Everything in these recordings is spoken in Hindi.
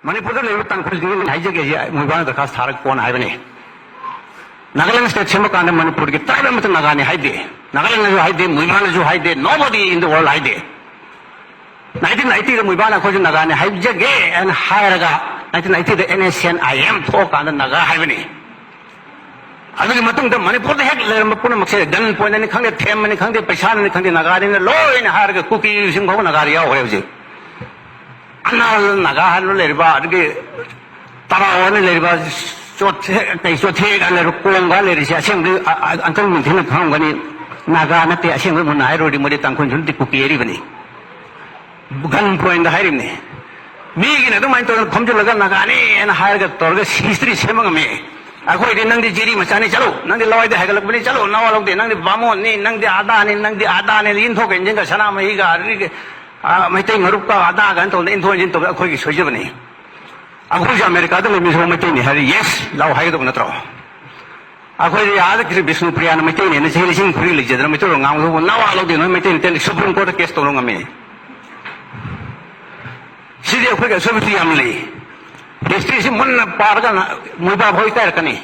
मणिपुर लेव तंखुल हाइजगे मुबान दरखास्त थारक कौन हाइबने नागालैंड स्टेट सेमकान मणिपुर की ट्राइब मत नागाने हाइदे नागालैंड हाइदे मुबान हाइदे नोबडी इन द वर्ल्ड हाइदे 1990 दा मुबान अखोज नागाने हाइजगे एंड हायरगा 1990 दा NSN IM थोकान नागा हाइबने अदुगी मतुंग मणिपुर हेक लेरम पुन मक्से गन पॉइंट नि खंगे थेम नि खंगे पैसा नि खंगे नागाने लोइन हारगा कुकी सिंग भव नागारी याव होय जे अनाल नागा हल लेरिबा अदुगी तरावन लेरिबा चोथे कई चोथे गाले कोंगा लेरिसे असेंग अंतन मिथिन खंगनी नागा नते असेंग मुन हाइरोडी मोदि तंखुन जुलति कुकी एरिबनी गन पॉइंट हाइरिने मीगिन अदुमाइन तो खमजुलगा नागाने एन हायरगा तोरगा हिस्ट्री सेमंगमे अखोई नंदी जिरी मचानी चलो नंदी लवाइदे हेगलकबनी चलो नवालौदे नंदी बामोनी नंदी आदाने इंथोक इंजिनगा सनामहीगा मैतै मरुपका आदागा तो इंथो इंजिन तो अखोई सोइजबनी अखोई अमेरिका द मिसो मैतैनी हरि यस लाव हाइदब नत्रो अखोई याद कि विष्णुप्रिया मैतैनी ने सेलिसिंग खुरी लिजेदर मैतो गांगो नवालौदे न मैतैनी तेल सुप्रीम कोर्ट केस तोरंगमे सिदे अखोई सबति यामले हिस्ट्री से मन पारगा मुबा भोई काय रकनी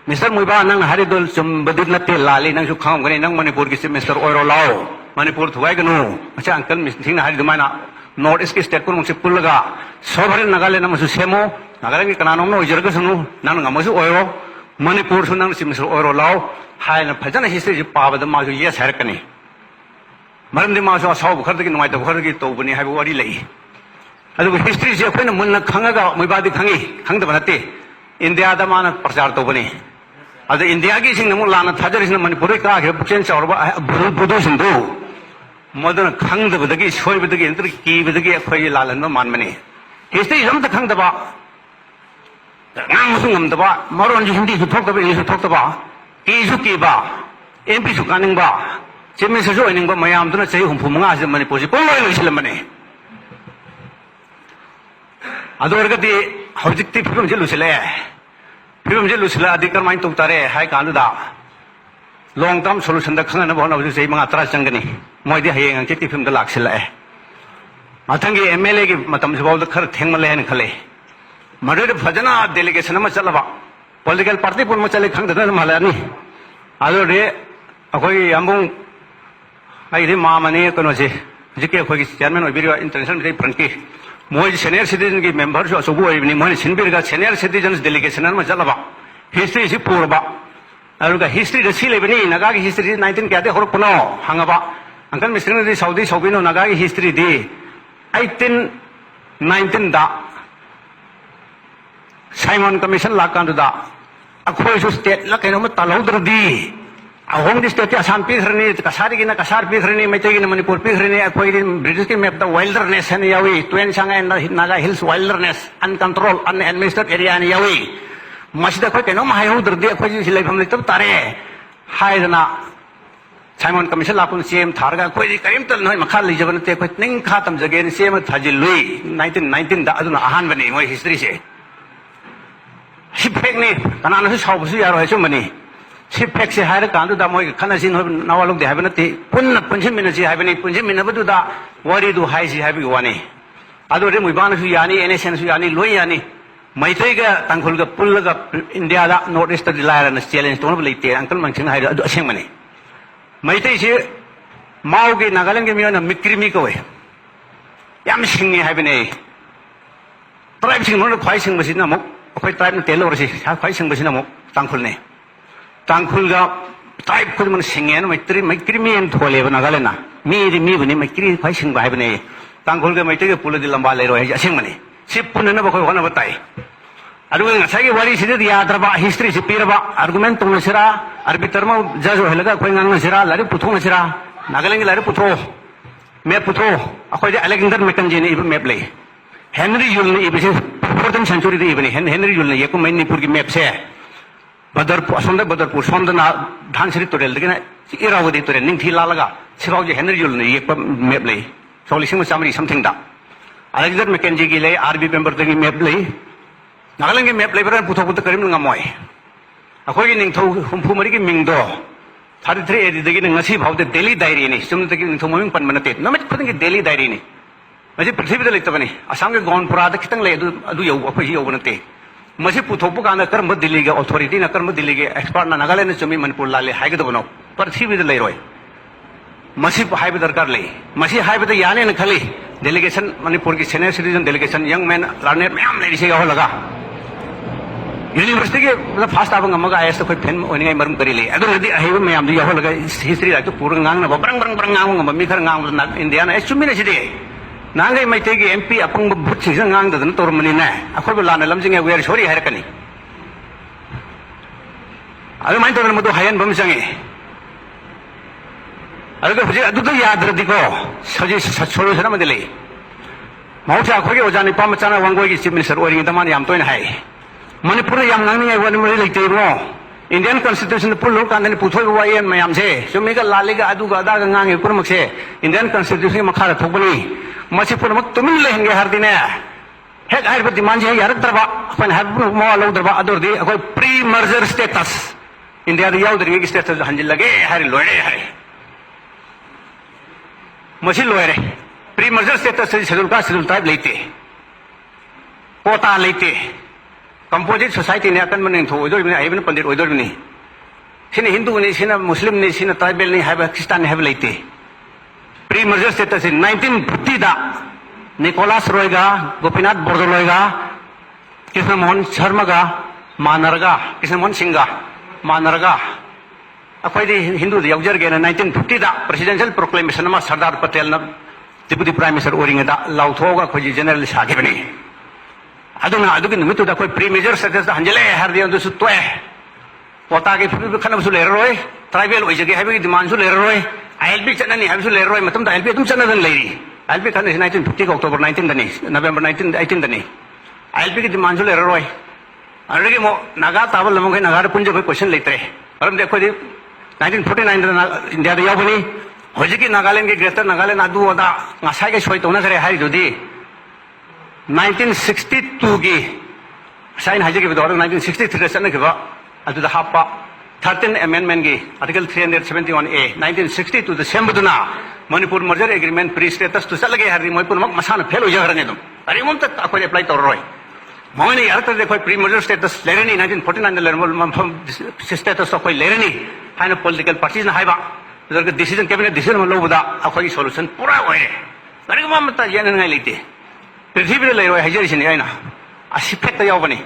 मिस्टर मुबा नंग हरिदुल चुम्बदि नते लाली नंग सु खांगनी नंग मणिपुर की मिस्टर ओरो लाओ मणिपुर थुवाई गनु अच्छा अंकल मिस्टिंग हरि दुमाना नॉर्थ ईस्ट की स्टेट को मुसे पुलगा सोभरे नागालैंड मसु सेमो नागालैंड की कनानो नो इजरग सुनु नंग नमसु ओरो मणिपुर सु नंग मिस्टर ओरो लाओ हाय न फजन हिस्ट्री पाबद मासु यस हरकनी मरमदि मासु असाव खरदगी नुमाय तो खरदगी तोबनी हाय वरी लई अदुग हिस्ट्री से अखोइन मुन्न खंगगा मुबादी खंगी खंगदब नते इंडिया दा मान प्रचार तोबनी अद इंडिया की सिंग नमु लाना थाजरिसिन मणिपुर का हे पुचेन चौरबा बुदु सिंदु मदन खंगदबदगी सोइबदगी इंतर कीबदगी अखोइ लालन मानमने हिस्ट्री हमत खंगदबा नांगसु ngमदबा मरोन हिंदी सु थोकदबा इसु थोकदबा कीसु कीबा एमपी सु कानिंगबा चेमिसु ओइनिंगबा मयामदुना चै हुमफु मंगा से मणिपुर से कोलोय लोइसलमने अदोरगदी हौजिक्ति फिल्म जे लुसिले अदि करमाइन तौतारे हाय कानुदा लॉन्ग टर्म सॉल्यूशन दा खंगना बहन हौजिक जै मंगा तरा चंगनी मोइदि हयेंग अंकिति फिल्म दा लाक्सिलाए मथंगी MLA की मतम सबाव दा खर थेंगमले हन खले मदर फजना डेलीगेशन म चलबा पॉलिटिकल पार्टी पुन म चले खंगदना मालानी अदोरे अखोई अम्बुंग आइदि मामने कनोसे जिके अखोई चेयरमैन ओबिरिवा इंटरनेशनल मिलिटरी फ्रंट की मोई सीनियर सिटीजन की मेंबर जो असुबु ओइबनी मोई सिनबिरगा सीनियर सिटीजन डेलीगेशन म चलबा हिस्ट्री सि पुरबा अरुगा हिस्ट्री द सिलेबनी नगा की हिस्ट्री 19 क्यादे होरपनो हंगबा अंकल मिस्टर दी सऊदी सौबिनो नगा की हिस्ट्री दी 1819 दा साइमन कमीशन लाकांदुदा अखोई सु स्टेट ला कैनो म तलौद्रदी अहोम दी स्टेट आसाम पीखरनी कसारी की ना कसार पीखरनी मैते की मणिपुर पीखरनी अखोई ब्रिटिश की मैप द वाइल्डरनेस हन यावी Tuensang and Naga hills wilderness uncontrolled unadministered area ने यावी मसिदा अखोई कैनो हाय हो दरदी अखोई सिलाइफम लेतब तारे हायदना साइमन कमीशन लापुन सीएम थारगा अखोई करीम तल नय मखा लिजबन ते अखोई निंग खातम जगे ने सीएम थाजिल लुई 1919 दा अदुना अहान बनी मोय हिस्ट्री से सिफेक ने कनानो से सावबसु यारो है सुमनी सिफेक से हायर कांदु दा मोय खनासिन नवालोग दे हाबन ते पुन्न पुंजिन मिनसि हाबनी पुंजिन मिनबदु दा वरी दु हाइसि हाबि वानी अदो रे मुइबान सु यानी NSN सु यानी लोय यानी मैथैगा तंखुलगा पुल्लगा इंडिया दा नॉर्थ ईस्ट दा लायरन चैलेंज तोन लेते अंकल मंचिन हाइर अदो असेंग मने मैथै से माउगे नागालैंड के मियोना मिक्रिमी कोय याम सिंगे हाबने ट्राइब सिंग नो ख्वाइ सिंग बसिना मो अखोय ट्राइब न तेलो रसि ख्वाइ सिंग बसिना मो तंखुलने तांखुलगा ट्राइब खुद मन सिंगेन मैक्रिमी एन थोलेब नागालैंड मी बनि मैक्रि ख्वाइ सिंग बायबने तांखुलगा मैतेगे पुलदि लंबा लेरो है असेंग मने सि पुनन बखोय होना बताय अदुग ngसाई वारी सिदि याद्रबा हिस्ट्री से पीरबा आर्गुमेंट तुमसिरा आर्बिटर मा जज होलगा खोय ngangnasiरा लारि पुथोंसिरा नागालैंड लारि पुथो मैप पुथो अखोय अलेक्जेंडर मैकेंजी ने मैप ले हेनरी यूल ने इबसे 14th सेंचुरी दे इबने हेनरी यूल ने यको मणिपुर की मैप से बदरपुर असोंदा बदरपुर सोंदना धानसरी तोरेल दगिना इरावदी तोरेल निंथि लालगा सिबावजे हेनरी यूल ने यको मैप ले सोलिसिंग सामरी समथिंग दा अलेक्जेंडर मैकेंजी की ले आरबी पेंबर दगी मैप ले नागालैंड के मैप ले बरन पुथो पुत करिम नंगामोय अखोय की निंथौ हुमफु मरि की मिंगदो 33 एडी दगी ngasi भावदे डेली डायरी ने सुमन दगी निंथौ ममिंग पन मनते नमत खुद की डेली डायरी ने मजे पृथ्वी द लेतबनी असम के गौनपुरा द खितंग ले अदु यौ अखोय यौ बनते मसे पुथोप कान कर्म दिल्ली के अथॉरिटी ना कर्म दिल्ली के एक्सपर्ट ना नागालैंड चुमी मणिपुर लाले हाइगदबनो पृथ्वी द लेरोय मसी हाइब दरकार ले मसी हाइब द याने न खली डेलीगेशन मणिपुर की senior citizen delegation young man learner ma'am ले से हो लगा यूनिवर्सिटी के मतलब फास्ट आबंग मगा आयस कोई फेन ओनिंग मरम करी ले अदु नदी अहिब मैम दी हो लगा हिस्ट्री लाइक पूरा ngang ना brung brung brung ngang mummy खर ngang ना इंडिया ना चुमी ने सिदे नांगे मैते की एमपी अपंग भूत सिंग ngang दन तोरमनी ने अखोय लाना लमजिंग वेर सोरी हायरकनी अदु माइन तोरन मदु हायन बम संगे अदु हुजे अदु तो याद्रदि को सजी सोल्यूशन अमदि ले मौसा अखोय ओजानि पामचाना वांगोय की चीफ मिनिस्टर ओरिंग दमान याम तोइन हाय मणिपुर याम ngang वन मरि लेते रो इंडियन कॉन्स्टिट्यूशन पुल कान पुथोय वायन मयाम से सुमिगा लालिगा अदुगा अदा ngang पुरमक से इंडियन कॉन्स्टिट्यूशन मखा थोबनी मसी पुरमक तुमिन लेहंगे हरदिने हेक हाइब डिमांड जे यारद्रबा अपन हाइब मो लौद्रबा अदुरदि अखोय प्री मर्जर स्टेटस इंडिया द याउद्रि की स्टेटस हंजिल लगे हारि लोरे हाय मसी लोरे प्री मर्जर स्टेटस शेड्यूल का शेड्यूल टाइप लेते कोटा लेते कंपोजिट सोसाइटी ने अकन मन थो ओदोर बिने आइबन पंडित ओदोर बिने सिने हिंदू ने सिने मुस्लिम ने सिने ट्राइबल ने हाइब क्रिश्चियन ने हाइब लेते प्री मर्जर स्टेटस इन 1950 दा निकोलस रोयगा गोपीनाथ बोरदोलोयगा कृष्ण मोहन शर्मा गा मानरगा कृष्ण मोहन सिंह गा मानरगा अखोयदि हिंदू याउजरगे 1950 दा प्रेसिडेंशियल प्रोक्लेमेशन मा सरदार पटेल ना डिप्यूटी प्राइम मिनिस्टर ओरिंगदा लाउथोगा खोजी जनरल सागिबनी अदुना अदुगी निमित्तुदा कोई प्री मेजर स्टेटस हंजले हरदि अंदुसु तोय कोटा के फिबि खनबसु लेररोय ट्राइबल ओइजगे हाइबि डिमांडसु लेररोय आईएलपी चननी हाइबसु लेररोय मतम आईएलपी तुम चनदन लेरी आईएलपी खन 1950 अक्टूबर 19 दनी नवंबर 1918 दनी आईएलपी की डिमांडसु लेररोय अरगे मो नागा ताबल लमगे नागा पुंज कोई क्वेश्चन लेतरे मरम देखो दी 1949 दा इंडिया दा याबनी होजिकी नागालैंड के ग्रेटर नागालैंड अदु अदा ngasai के सोय तोना करे हारि जोदी 1962 की साइन हाइजे के बदौर 1963 दा चन के बा अदु दा हापा 13 अमेंडमेंट की आर्टिकल 371A 1962 दा सेंबदुना Manipur merger agreement pre status तो चलगे हरि मणिपुर मक मसाना फेल हो जगरने दम अरे मोम तक अखोय अप्लाई तोररोय मोने यार तर देखो प्री मर्जर स्टेटस लेरनी 1949 लेरमल स्टेटस अखोय लेरनी हाइना पॉलिटिकल पार्टीज ना हाइबा जरके डिसीजन कैबिनेट डिसीजन म लोबदा अखोय सॉल्यूशन पूरा होय अरे मोम त येन ngai लेते पृथ्वी लेरोय हाइजरिसिने आइना असिफेक्ट यावबनी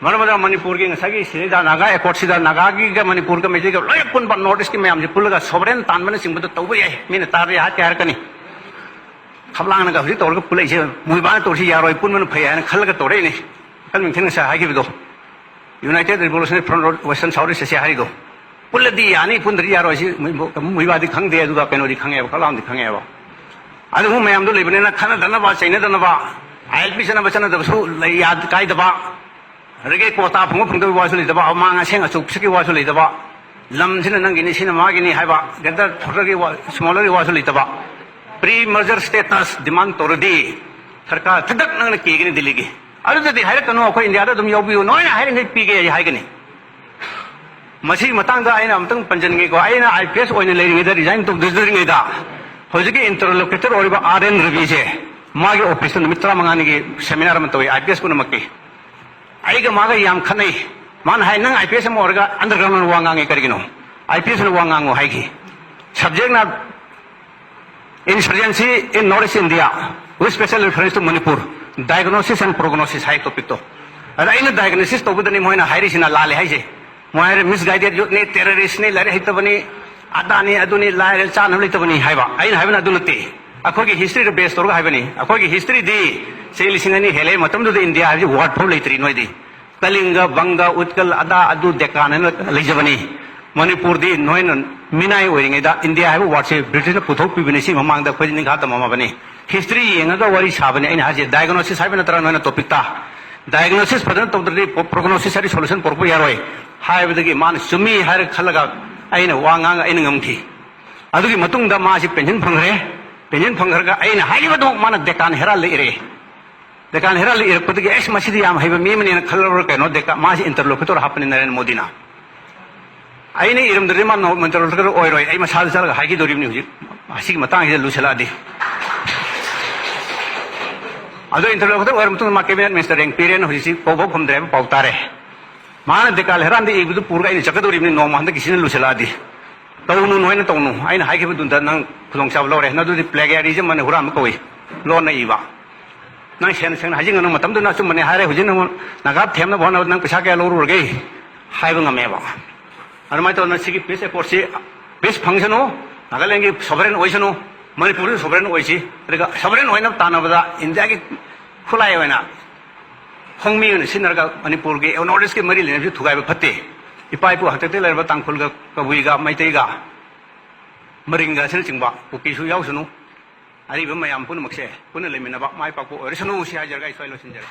मरमदा मणिपुर की ngsaगी सिदा नागा एकॉर्ड सिदा नागा की मणिपुर का मेजे लोय पुन बन नॉर्थ ईस्ट की मैम जे पुलगा सोवरेन तानबन सिंबद तौब याय मिने तारे हा त्यार कनी खबलांग ना हजि तौरग पुलै से मुइबा तौरसि यारोय पुनमन फै हान खलगा तौरे ने कल मिथेन सा हागि बिदो United Revolutionary Front western south east से हारिदो पुलदी यानी पुनदरि यारोय सि मुइबा दि खंगदे अदुगा पेनोदि खंगे खलाम दि खंगे बा अदु मैम दो लेबने खाना दनबा चैना दनबा आईएलपी सन बचन दबसु याद काय दबा रगे कोटा फंग फंग वासु लेदबा मांगा सेंग अचुपसकी वासु लेदबा लमसिन नंगिनि सिन मागिनि हाइबा गेदर थोरगे स्मॉलर वासु लेदबा प्री मर्जर स्टेटस डिमांड तोरदी सरकार थदक नंगन केगिनि दिलिगे अदुदि हाइरकनो अखोय इंडिया दम यौबियो नोयना हाइरंगे पीगे हाइगनि मसी मतंग आइना अमतंग पंजनगे को आइना आईपीएस ओइने लेरिंगे रिजाइन तो दिजरिंगे दा होजिके इंटरलोकेटर ओरिबा आरएन रवि जे मागे ऑफिस मित्रा मंगानी के सेमिनार में तोय आईपीएस को नमके आइगा मागा याम खनै मान हाय नंग आईपीएस में ओरगा अंडरग्राउंड वांगांगे करगिनो आईपीएस ने वांगांगो हाइगी सब्जेक्ट ना insurgency in North East India with special reference to Manipur diagnosis and prognosis हाई टॉपिक तो अदा इन डायग्नोसिस तोबदनी मोइना हाइरिसिना लाले हाइजे मोइरे मिसगाइडेड यूथ ने टेररिस्ट ने लारे हितबनी अदानी अदुनी लाइल चान लितबनी हाइबा आइन हाइबना दुनते अखोगी हिस्ट्री द बेस तोरगा हाइबनी अखोगी हिस्ट्री दी सेलिसिंगनी हेले मतम दु इंडिया हाइजे वर्ड फो लेत्री नोइदी कलिंग बंग उत्कल अदा अदु देकान लेजबनी मणिपुर दी नोइन मिनाई ओरिंगेदा इंडिया हाइबो वर्ड से ब्रिटिश पुथोक पिबनेसी ममांगदा खोजि निखा तममाबनी हिस्ट्री येंगा वरी साबने आइन हाजे डायग्नोसिस हाइबना तरा नोइन टॉपिक ता डायग्नोसिस फदन तोदरी प्रोग्नोसिस हारि सॉल्यूशन परपो यारोय हाइबदगी मान सुमी हार खलगा आइना वांगांग आइना ngमथि अदुगी मतुंगदा मासी पेंशन फंगरगा आइना हाइबदो माना देकान हेरा लेरे देकान हेरा लेरे पदगी एस मसिदी याम हाइबा मेमने खलर केनो देका मासी इंटरलोकेटर हापनि नरेंद्र मोदी ना आइने इरमदरि मान इंटरलोकेटर ओइरोय आइ मसाल चलगा हाइगी दोरिमनि हुजि आसिग मतंग हे लुसलादि ꯑꯗꯣ ꯏꯟꯇꯔꯚ꯭ꯌꯨ ꯈꯛꯇ ꯑꯣꯏꯔ ꯃꯇꯨꯡꯗ ꯃꯥ ꯀꯦꯕꯤꯅꯦꯠ ꯃꯤꯅꯤꯁꯇꯔ ꯔꯦꯡꯛ ꯄꯤꯔꯦꯅ ꯍꯧꯖꯤꯛꯁꯤ ꯀꯧꯕ ꯐꯝꯗ꯭ꯔꯦ ꯍꯥꯏꯕ ꯄꯥꯎ ꯇꯥꯔꯦ ꯃꯥꯅ ꯗꯦꯀꯥꯜ ꯍꯦꯔꯥꯟꯗ ꯏꯕꯗꯨ ꯄꯨꯔꯒ ꯑꯩꯅ ꯆꯠꯀꯗꯧꯔꯤꯕꯅꯤ ꯅꯣꯡꯃ ꯍꯟꯗꯛꯀꯤꯁꯤꯅ ꯂꯣꯏꯁꯤꯜꯂꯛꯑꯗꯤ ꯇꯧꯅꯨ ꯅꯣꯏꯅ ꯇꯧꯅꯨ ꯑꯩꯅ ꯍꯥꯏꯈꯤꯕꯗꯨꯗ ꯅꯪ ꯈꯨꯗꯣꯡꯆꯥꯕ ꯂꯧꯔꯦ ꯅꯗꯨꯗꯤ ꯄ꯭ꯂꯦꯒꯤꯌꯥꯔꯤꯖꯝ ꯑꯅ ꯍꯨꯔꯥꯟꯕ ꯀꯧꯏ ꯂꯣꯟꯅ ꯏꯕ ꯅꯪ ꯁꯦꯡꯅ ꯍꯥꯏꯖꯤꯟꯒꯅꯨ ꯃꯇꯝꯗꯨꯅ ꯑꯆꯨꯝꯕꯅꯦ ꯍꯥꯏꯔꯦ ꯍꯧꯖꯤꯛ ꯅꯪ ꯅꯥꯒꯥꯞ ꯊꯦꯝꯅꯕ ꯍꯣꯠꯅꯕꯗ ꯅꯪ ꯄꯩꯁꯥ ꯀꯌꯥ ꯂꯧꯔꯨꯔꯒꯦ ꯍꯥꯏꯕ ꯉꯝꯃꯦꯕ ꯑꯗꯨꯃꯥꯏꯅ ꯇꯧꯗꯅ ꯁꯤꯒꯤ ꯄꯤꯁ ꯑꯦꯀꯣꯔꯠꯁꯤ ꯄꯤꯁ ꯐꯪꯁꯅꯨ ꯅꯥꯒꯥꯂꯦꯟꯒꯤ ꯁꯣꯚꯔꯦꯟ ꯑꯣꯏꯁꯅꯨ ꯃꯅꯤꯄꯨꯔꯗ ꯁꯣꯚꯔꯦꯟ ꯑꯣꯏꯁꯤ ꯑꯗꯨꯒ ꯁꯣꯚꯔꯦꯟ ꯑꯣꯏꯅꯕ ꯇꯥꯟꯅꯕꯗ ꯏꯟꯗꯤꯌꯥꯒꯤ ꯈꯨꯠꯂꯥꯏ ꯑꯣꯏꯅ ꯍꯣꯡꯃꯤ ꯑꯣꯏꯅ ꯁꯤꯖꯤꯟꯅꯔꯒ ꯃꯅꯤꯄꯨꯔꯒꯤ ꯅꯣꯔꯠ ꯏꯁꯀꯤ ꯃꯔꯤ ꯂꯩꯅꯕꯁꯤ ꯊꯨꯒꯥꯏꯕ ꯐꯠꯇꯦ ꯏꯄꯥ ꯏꯄꯨ ꯍꯥꯛꯇꯛꯇ ꯂꯩꯔꯕ ꯇꯥꯡꯈꯨꯜꯒ ꯀꯕꯨꯏꯒ ꯃꯩꯇꯩꯒ ꯃꯔꯤꯡꯒ ꯑꯁꯤꯅꯆꯤꯡꯕ ꯀꯨꯀꯤꯁꯨ ꯌꯥꯎꯁꯅꯨ ꯑꯔꯤꯕ ꯃꯌꯥꯝ ꯄꯨꯝꯅꯃꯛꯁꯦ ꯄꯨꯟꯅ ꯂꯩꯃꯤꯟꯅꯕ ꯃꯥꯏ ꯄꯥꯛꯄ ꯑꯣꯏꯔꯁꯅꯨ ꯁꯤ ꯍꯥꯏꯖꯔꯒ ꯑꯩ ꯁ꯭ꯋꯥꯏ ꯂꯣꯏꯁꯤꯟꯖꯔꯦ